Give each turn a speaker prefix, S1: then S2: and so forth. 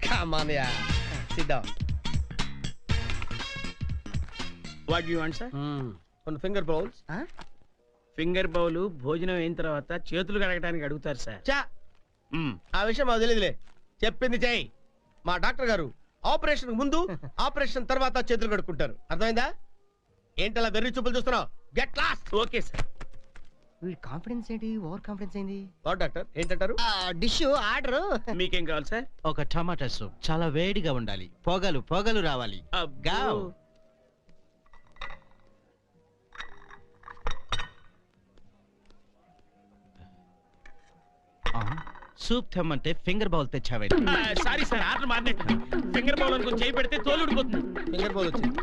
S1: Come on, yeah. Sit down.
S2: What you want sir?
S1: One finger bowls.
S2: Finger bowl భోజనం అయిన తర్వాత చేతులు కడగడానికి అడుగుతారు సార్.
S1: చా ఆ విషయం మాకు తెలియదులే. చెప్పింది చెయ్యి. మా డాక్టర్ గారు ఆపరేషన్ ముందు ఆపరేషన్ తర్వాత చేతులు కడుక్కుంటారు. అర్థమైందా? ఏంటలా వెర్రి చూపులు చూస్తున్నావు? Get lost.
S2: Okay sir.
S3: వీళ్ళ కాన్ఫిడెన్స్ ఏంటి, ఓవర్ కాన్ఫిడెన్స్ ఏంది?
S1: వాట్ డాక్టర్ ఏంటంటారు?
S3: Dish order.
S2: మీకేం కావాలి సార్?
S4: ఒక టమాటా సూప్ చాలా వేడిగా ఉండాలి, పొగలు పొగలు రావాలి. గావ్. సూప్ తెమ్మంటే ఫింగర్ బౌల్ తెచ్చావే.
S2: సారీ సార్, ఆర్డర్ మారినట్టు. ఫింగర్ బౌల్ అనుకుని చేయి పెడితే తోలు ఊడిపోతుంది.
S1: ఫింగర్ బౌల్ వచ్చింది.